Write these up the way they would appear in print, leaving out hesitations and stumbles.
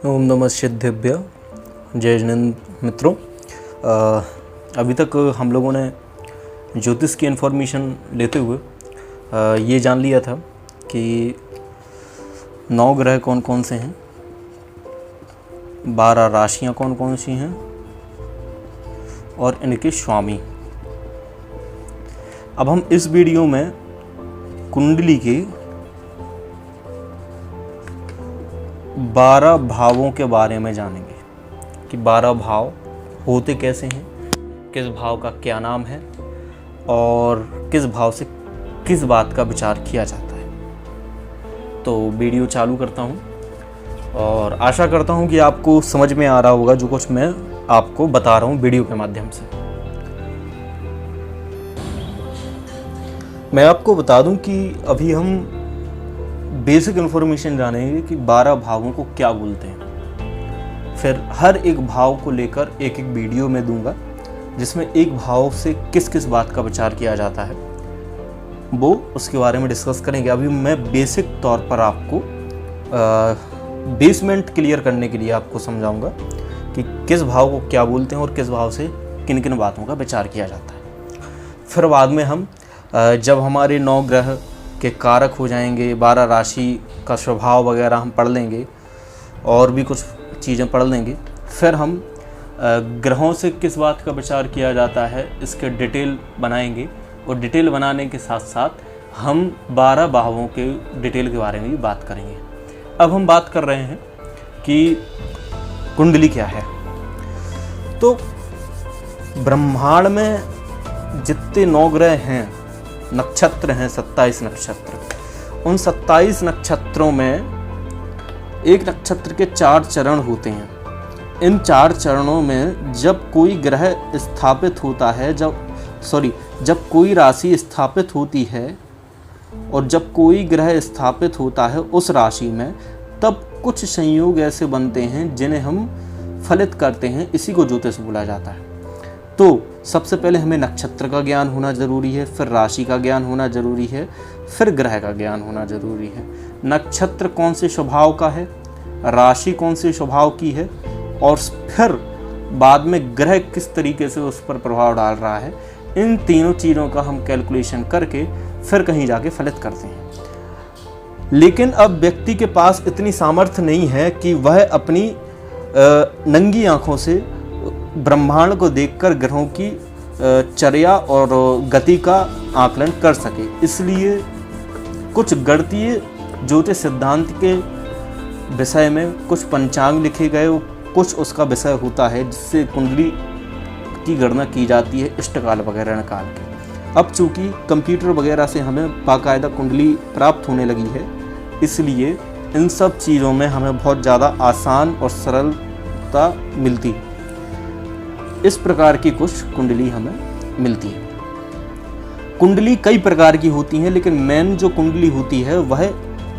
ओम नमः सिद्धेभ्य। जय जिनेंद्र मित्रों, अभी तक हम लोगों ने ज्योतिष की इन्फॉर्मेशन लेते हुए ये जान लिया था कि 9 ग्रह कौन कौन से हैं, 12 राशियां कौन कौन सी हैं और इनके स्वामी। अब हम इस वीडियो में कुंडली के 12 भावों के बारे में जानेंगे कि 12 भाव होते कैसे हैं, किस भाव का क्या नाम है और किस भाव से किस बात का विचार किया जाता है। तो वीडियो चालू करता हूं और आशा करता हूं कि आपको समझ में आ रहा होगा जो कुछ मैं आपको बता रहा हूं वीडियो के माध्यम से। मैं आपको बता दूं कि अभी हम बेसिक इन्फॉर्मेशन जानेंगे कि 12 भावों को क्या बोलते हैं। फिर हर एक भाव को लेकर एक एक वीडियो में दूंगा जिसमें एक भाव से किस किस बात का विचार किया जाता है, वो उसके बारे में डिस्कस करेंगे। अभी मैं बेसिक तौर पर आपको बेसमेंट क्लियर करने के लिए आपको समझाऊंगा कि किस भाव को क्या बोलते हैं और किस भाव से किन किन बातों का विचार किया जाता है। फिर बाद में हम जब हमारे 9 ग्रह के कारक हो जाएंगे, 12 राशि का स्वभाव वगैरह हम पढ़ लेंगे और भी कुछ चीज़ें पढ़ लेंगे। फिर हम ग्रहों से किस बात का विचार किया जाता है इसके डिटेल बनाएंगे और डिटेल बनाने के साथ साथ हम 12 भावों के डिटेल के बारे में भी बात करेंगे। अब हम बात कर रहे हैं कि कुंडली क्या है। तो ब्रह्मांड में जितने 9 ग्रह हैं, नक्षत्र हैं 27 नक्षत्र, उन 27 नक्षत्रों में एक नक्षत्र के 4 चरण होते हैं। इन 4 चरणों में जब कोई ग्रह स्थापित होता है, जब कोई राशि स्थापित होती है और जब कोई ग्रह स्थापित होता है उस राशि में, तब कुछ संयोग ऐसे बनते हैं जिन्हें हम फलित करते हैं। इसी को ज्योतिष बोला जाता है। तो सबसे पहले हमें नक्षत्र का ज्ञान होना जरूरी है, फिर राशि का ज्ञान होना जरूरी है, फिर ग्रह का ज्ञान होना जरूरी है। नक्षत्र कौन से स्वभाव का है, राशि कौन से स्वभाव की है और फिर बाद में ग्रह किस तरीके से उस पर प्रभाव डाल रहा है, इन तीनों चीज़ों का हम कैलकुलेशन करके फिर कहीं जाके फलित करते हैं। लेकिन अब व्यक्ति के पास इतनी सामर्थ्य नहीं है कि वह अपनी नंगी आंखों से ब्रह्मांड को देखकर ग्रहों की चर्या और गति का आकलन कर सके। इसलिए कुछ गणितीय ज्योतिष सिद्धांत के विषय में कुछ पंचांग लिखे गए, कुछ उसका विषय होता है जिससे कुंडली की गणना की जाती है, इष्टकाल वगैरह निकाल के। अब चूंकि कंप्यूटर वगैरह से हमें बाकायदा कुंडली प्राप्त होने लगी है, इसलिए इन सब चीज़ों में हमें बहुत ज़्यादा आसान और सरलता मिलती है। इस प्रकार की कुछ कुंडली हमें मिलती है। कुंडली कई प्रकार की होती हैं, लेकिन मेन जो कुंडली होती है वह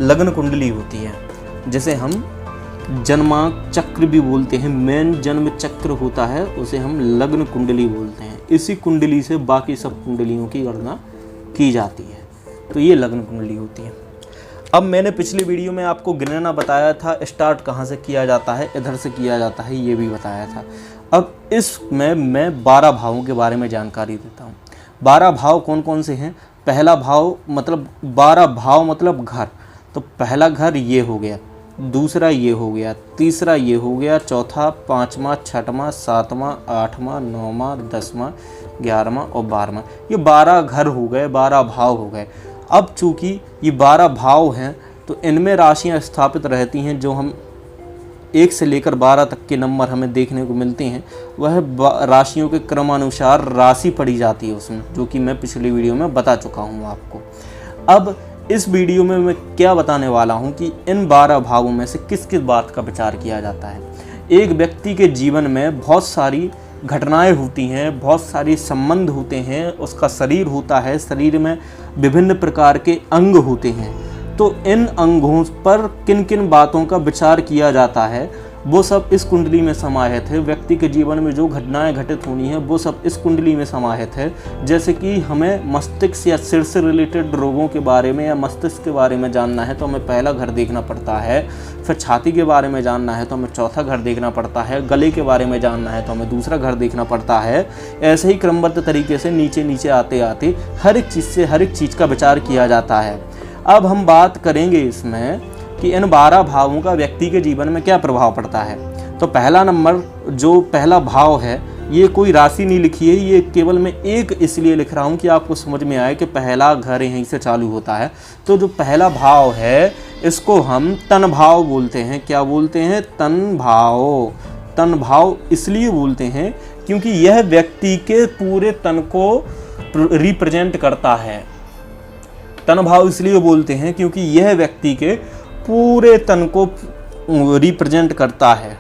लग्न कुंडली होती है, जिसे हम जन्मांक चक्र भी बोलते हैं। मेन जन्म चक्र होता है, उसे हम लग्न कुंडली बोलते हैं। इसी कुंडली से बाकी सब कुंडलियों की गणना की जाती है। तो ये लग्न कुंडली होती है। अब मैंने पिछली वीडियो में आपको गिनना बताया था, स्टार्ट कहाँ से किया जाता है, इधर से किया जाता है, ये भी बताया था। अब इसमें मैं 12 भावों के बारे में जानकारी देता हूँ। 12 भाव कौन कौन से हैं। पहला भाव मतलब 12 भाव मतलब घर। तो पहला घर ये हो गया, दूसरा ये हो गया, तीसरा ये हो गया, चौथा, 5वां, 6वां, 7वां, 8वां, 9वां, 10वां, 11वां और 12वां। ये 12 घर हो गए, 12 भाव हो गए। अब चूँकि ये 12 भाव हैं तो इनमें राशियाँ स्थापित रहती हैं। जो हम 1 से लेकर 12 तक के नंबर हमें देखने को मिलते हैं, वह राशियों के क्रमानुसार राशि पढ़ी जाती है उसमें, जो कि मैं पिछली वीडियो में बता चुका हूँ आपको। अब इस वीडियो में मैं क्या बताने वाला हूँ कि इन 12 भावों में से किस किस बात का विचार किया जाता है। एक व्यक्ति के जीवन में बहुत सारी घटनाएं होती हैं, बहुत सारे संबंध होते हैं, उसका शरीर होता है, शरीर में विभिन्न प्रकार के अंग होते हैं। तो इन अंगों पर किन किन बातों का विचार किया जाता है वो सब इस कुंडली में समाहित है। व्यक्ति के जीवन में जो घटनाएं घटित होनी है वो सब इस कुंडली में समाहित है। जैसे कि हमें मस्तिष्क या सिर से रिलेटेड रोगों के बारे में या मस्तिष्क के बारे में जानना है तो हमें पहला घर देखना पड़ता है, फिर छाती के बारे में जानना है तो हमें चौथा घर देखना पड़ता है, गले के बारे में जानना है तो हमें दूसरा घर देखना पड़ता है। ऐसे ही क्रमबद्ध तरीके से नीचे नीचे आते आते हर एक चीज़ का विचार किया जाता है। अब हम बात करेंगे इसमें कि इन 12 भावों का व्यक्ति के जीवन में क्या प्रभाव पड़ता है। तो पहला नंबर, जो पहला भाव है, ये कोई राशि नहीं लिखी है, ये केवल मैं एक इसलिए लिख रहा हूँ कि आपको समझ में आए कि पहला घर यहीं से चालू होता है। तो जो पहला भाव है इसको हम तन भाव बोलते हैं। क्या बोलते हैं? तन भाव। तन भाव इसलिए बोलते हैं क्योंकि यह व्यक्ति के पूरे तन को रिप्रेजेंट करता है। तन भाव इसलिए बोलते हैं क्योंकि यह व्यक्ति के पूरे तन को रिप्रेजेंट करता है।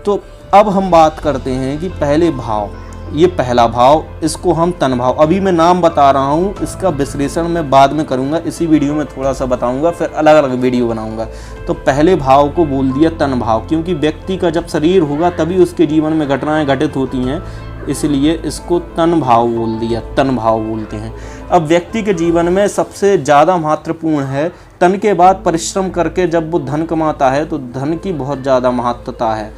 तो अब हम बात करते हैं कि पहले भाव, ये पहला भाव, इसको हम तन भाव, अभी मैं नाम बता रहा हूँ, इसका विश्लेषण मैं बाद में करूँगा, इसी वीडियो में थोड़ा सा बताऊँगा, फिर अलग अलग वीडियो बनाऊँगा। तो पहले भाव को बोल दिया तन भाव, क्योंकि व्यक्ति का जब शरीर होगा तभी उसके जीवन में घटनाएं घटित होती हैं, इसलिए इसको तन भाव बोल दिया, तन भाव बोलते हैं। अब व्यक्ति के जीवन में सबसे ज़्यादा महत्वपूर्ण है, तन के बाद परिश्रम करके जब वो धन कमाता है तो धन की बहुत ज़्यादा महत्वता है।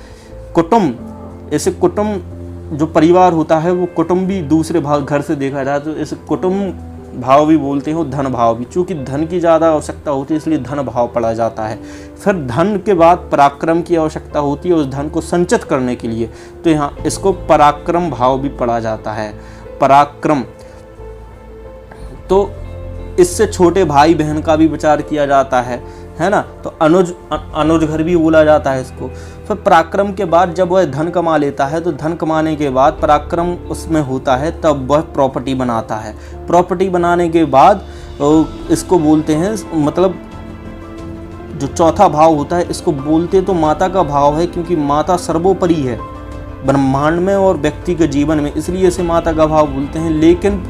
कुटुंब, ऐसे कुटुंब जो परिवार होता है वो कुटुंब भी दूसरे भाव घर से देखा जाए तो इसे कुटुंब भाव भी बोलते हैं और धन भाव भी, चूँकि धन की ज़्यादा आवश्यकता होती है इसलिए धन भाव पढ़ा जाता है। फिर धन के बाद पराक्रम की आवश्यकता होती है उस धन को संचित करने के लिए, तो यहाँ इसको पराक्रम भाव भी पढ़ा जाता है। पराक्रम, तो इससे छोटे भाई बहन का भी विचार किया जाता है ना। तो अनुज घर भी बोला जाता है इसको। फिर पराक्रम के बाद जब वह धन कमा लेता है तो धन कमाने के बाद पराक्रम उसमें होता है तब वह प्रॉपर्टी बनाता है। प्रॉपर्टी बनाने के बाद इसको बोलते हैं, मतलब जो चौथा भाव होता है इसको बोलते तो माता का भाव है, क्योंकि माता सर्वोपरि है ब्रह्मांड में और व्यक्ति के जीवन में, इसलिए इसे माता का भाव बोलते हैं। लेकिन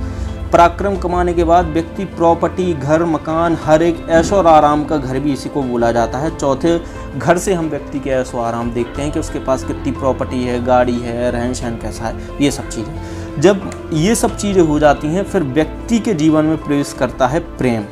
पराक्रम कमाने के बाद व्यक्ति प्रॉपर्टी, घर, मकान, हर एक ऐशो और आराम का घर भी इसी को बोला जाता है। चौथे घर से हम व्यक्ति के ऐशो आराम देखते हैं कि उसके पास कितनी प्रॉपर्टी है, गाड़ी है, रहन सहन कैसा है, ये सब चीज़ें। जब ये सब चीज़ें हो जाती हैं फिर व्यक्ति के जीवन में प्रवेश करता है प्रेम।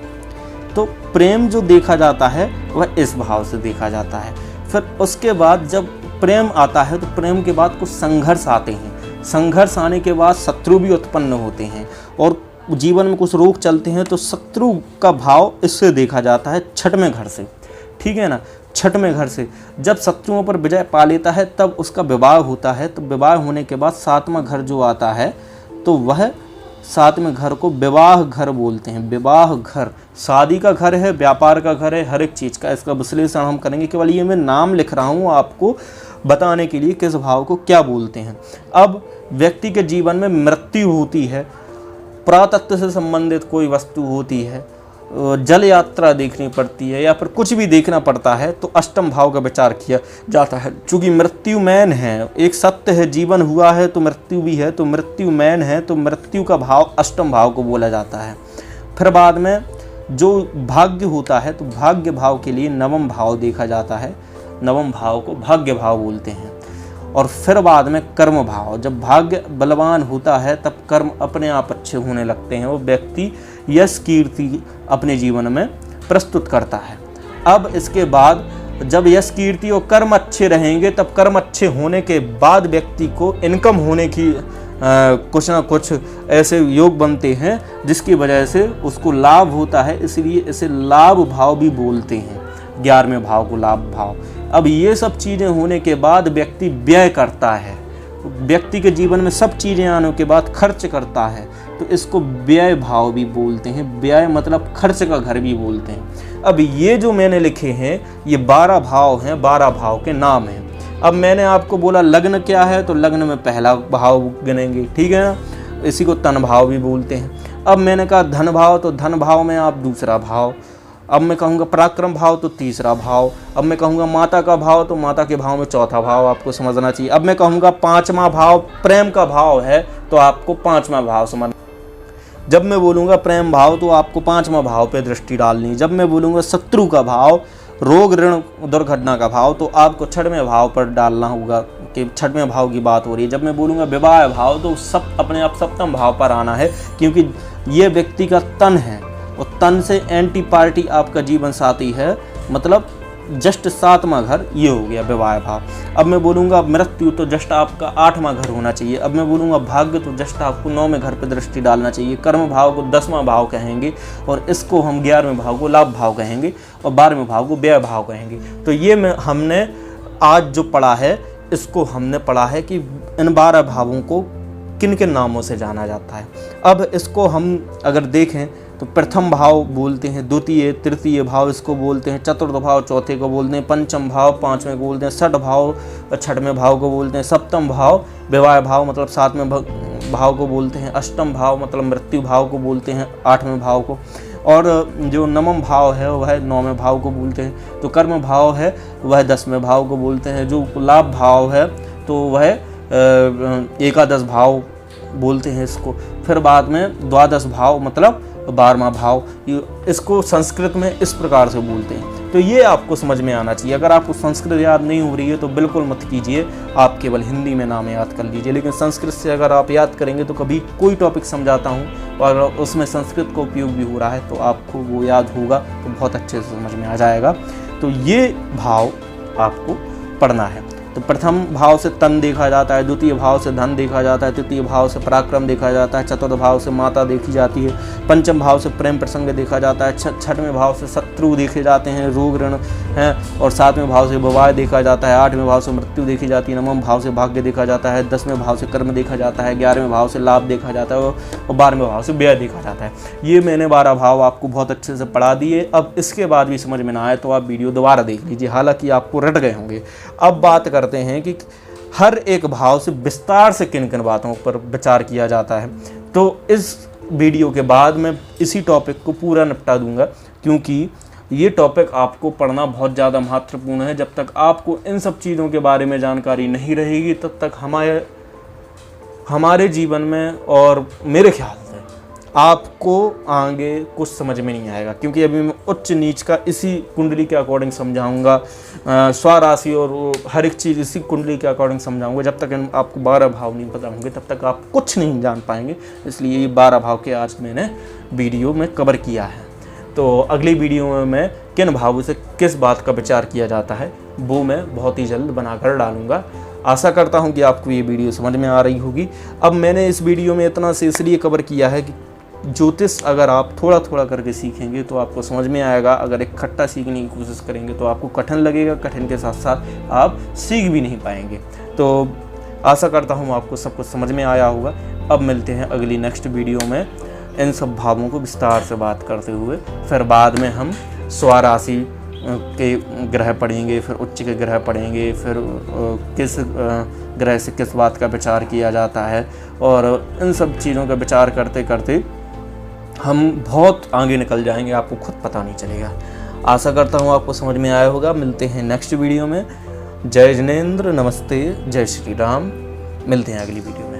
तो प्रेम जो देखा जाता है वह इस भाव से देखा जाता है। फिर उसके बाद जब प्रेम आता है तो प्रेम के बाद कुछ संघर्ष आते हैं। संघर्ष आने के बाद शत्रु भी उत्पन्न होते हैं और जीवन में कुछ रोग चलते हैं, तो शत्रु का भाव इससे देखा जाता है छठवें घर से, ठीक है ना। छठवें घर से जब शत्रुओं पर विजय पा लेता है तब उसका विवाह होता है। तो विवाह होने के बाद सातवां घर जो आता है तो वह सातवें घर को विवाह घर बोलते हैं। विवाह घर शादी का घर है, व्यापार का घर है, हर एक चीज़ का। इसका विश्लेषण हम करेंगे, केवल ये मैं नाम लिख रहा हूँ आपको बताने के लिए किस भाव को क्या बोलते हैं। अब व्यक्ति के जीवन में मृत्यु होती है, पुरातत्व से संबंधित कोई वस्तु होती है, जल यात्रा देखनी पड़ती है या फिर कुछ भी देखना पड़ता है तो अष्टम भाव का विचार किया जाता है। चूँकि मृत्यु मैन है, एक सत्य है, जीवन हुआ है तो मृत्यु भी है, तो मृत्यु मैन है तो मृत्यु का भाव अष्टम भाव को बोला जाता है। फिर बाद में जो भाग्य होता है तो भाग्य भाव के लिए नवम भाव देखा जाता है, नवम भाव को भाग्य भाव बोलते हैं। और फिर बाद में कर्म भाव, जब भाग्य बलवान होता है तब कर्म अपने आप अच्छे होने लगते हैं, वो व्यक्ति यश कीर्ति अपने जीवन में प्रस्तुत करता है। अब इसके बाद जब यश कीर्ति और कर्म अच्छे रहेंगे तब कर्म अच्छे होने के बाद व्यक्ति को इनकम होने की कुछ ना कुछ ऐसे योग बनते हैं जिसकी वजह से उसको लाभ होता है, इसलिए इसे लाभ भाव भी बोलते हैं। 11वें भाव को लाभ भाव। अब ये सब चीज़ें होने के बाद व्यक्ति व्यय करता है, व्यक्ति के जीवन में सब चीज़ें आने के बाद खर्च करता है, तो इसको व्यय भाव भी बोलते हैं। व्यय मतलब खर्च का घर भी बोलते हैं। अब ये जो मैंने लिखे हैं ये 12 भाव हैं, 12 भाव के नाम हैं। अब मैंने आपको बोला लग्न क्या है, तो लग्न में पहला भाव गिनेंगे, ठीक है ना, इसी को तन भाव भी बोलते हैं। अब मैंने कहा धन भाव, तो धन भाव में आप दूसरा भाव। अब मैं कहूँगा पराक्रम भाव तो तीसरा भाव। अब मैं कहूँगा माता का भाव, तो माता के भाव में चौथा भाव आपको समझना चाहिए। अब मैं कहूँगा पाँचवा भाव प्रेम का भाव है तो आपको पाँचवा भाव समझना। जब मैं बोलूँगा प्रेम भाव तो आपको पाँचवा भाव पे दृष्टि डालनी। जब मैं बोलूँगा शत्रु का भाव रोग ऋण दुर्घटना का भाव, तो आपको छठवें भाव पर डालना होगा कि छठवें भाव की बात हो रही है। जब मैं बोलूँगा विवाह भाव तो सब अपने आप सप्तम भाव पर आना है, क्योंकि ये व्यक्ति का तन है और तन से एंटी पार्टी आपका जीवन साथी है, मतलब जस्ट 7वां घर ये हो गया विवाह भाव। अब मैं बोलूँगा मृत्यु तो जस्ट आपका 8वां घर होना चाहिए। अब मैं बोलूँगा भाग्य तो जस्ट आपको 9वें घर पर दृष्टि डालना चाहिए। कर्म भाव को 10वां भाव कहेंगे और इसको हम 11वें भाव को लाभ भाव कहेंगे और 12वें भाव को व्यय भाव कहेंगे। तो ये हमने आज जो पढ़ा है, इसको हमने पढ़ा है कि इन 12 भावों को किन किन नामों से जाना जाता है। अब इसको हम अगर देखें तो प्रथम भाव बोलते हैं, द्वितीय तृतीय भाव इसको बोलते हैं, चतुर्थ भाव चौथे को बोलते हैं, पंचम भाव 5वें को बोलते हैं, छठ भाव 6वें भाव को बोलते हैं, सप्तम भाव विवाह भाव मतलब 7वें भाव को बोलते हैं, अष्टम भाव मतलब मृत्यु भाव को बोलते हैं 8वें भाव को, और जो नवम भाव है वह 9वें भाव को बोलते हैं। तो कर्म भाव है वह 10वें भाव को बोलते हैं। जो लाभ भाव है तो वह एकादश भाव बोलते हैं इसको। फिर बाद में द्वादश भाव मतलब 12वां भाव, इसको संस्कृत में इस प्रकार से बोलते हैं। तो ये आपको समझ में आना चाहिए। अगर आपको संस्कृत याद नहीं हो रही है तो बिल्कुल मत कीजिए, आप केवल हिंदी में नाम याद कर लीजिए। लेकिन संस्कृत से अगर आप याद करेंगे तो कभी कोई टॉपिक समझाता हूँ और उसमें संस्कृत का उपयोग भी हो रहा है तो आपको वो याद होगा तो बहुत अच्छे से समझ में आ जाएगा। तो ये भाव आपको पढ़ना है। तो प्रथम भाव से तन देखा जाता है, द्वितीय भाव से धन देखा जाता है, तृतीय भाव से पराक्रम देखा जाता है, चतुर्थ भाव से माता देखी जाती है, पंचम भाव से प्रेम प्रसंग देखा जाता है, छठवें भाव से शत्रु देखे जाते हैं, रोग ऋण हैं, और 7वें भाव से विवाह देखा जाता है, 8वें भाव से मृत्यु देखी जाती है, 9वें भाव से भाग्य देखा जाता है, 10वें भाव से कर्म देखा जाता है, 11वें भाव से लाभ देखा जाता है और 12वें भाव से व्यय देखा जाता है। ये मैंने 12 भाव आपको बहुत अच्छे से पढ़ा दिए। अब इसके बाद भी समझ में ना आए तो आप वीडियो दोबारा देख लीजिए, हालांकि आपको रट गए होंगे। अब बात करते हैं कि हर एक भाव से विस्तार से किन किन बातों पर विचार किया जाता है। तो इस वीडियो के बाद मैं इसी टॉपिक को पूरा निपटा दूंगा, क्योंकि ये टॉपिक आपको पढ़ना बहुत ज़्यादा महत्वपूर्ण है। जब तक आपको इन सब चीज़ों के बारे में जानकारी नहीं रहेगी तब तक हमारे जीवन में और मेरे ख्याल से आपको आगे कुछ समझ में नहीं आएगा। क्योंकि अभी मैं उच्च नीच का इसी कुंडली के अकॉर्डिंग समझाऊंगा, स्वराशि और हर एक चीज़ इसी कुंडली के अकॉर्डिंग समझाऊंगा। जब तक आपको 12 भाव नहीं पता होंगे तब तक आप कुछ नहीं जान पाएंगे। इसलिए ये 12 भाव के आज मैंने वीडियो में कवर किया है। तो अगली वीडियो में मैं किन भावों से किस बात का विचार किया जाता है वो मैं बहुत ही जल्द बनाकर डालूंगा। आशा करता हूं कि आपको ये वीडियो समझ में आ रही होगी। अब मैंने इस वीडियो में इतना से इसलिए कवर किया है कि ज्योतिष अगर आप थोड़ा थोड़ा करके सीखेंगे तो आपको समझ में आएगा। अगर इकट्ठा सीखने की कोशिश करेंगे तो आपको कठिन लगेगा, कठिन के साथ साथ आप सीख भी नहीं पाएंगे। तो आशा करता हूँ आपको सब कुछ समझ में आया होगा। अब मिलते हैं अगली नेक्स्ट वीडियो में इन सब भावों को विस्तार से बात करते हुए। फिर बाद में हम स्वराशि के ग्रह पढ़ेंगे, फिर उच्च के ग्रह पढ़ेंगे, फिर किस ग्रह से किस बात का विचार किया जाता है, और इन सब चीज़ों का विचार करते करते हम बहुत आगे निकल जाएंगे, आपको खुद पता नहीं चलेगा। आशा करता हूँ आपको समझ में आया होगा। मिलते हैं नेक्स्ट वीडियो में। जय जिनेंद्र, नमस्ते, जय श्री राम। मिलते हैं अगली वीडियो में।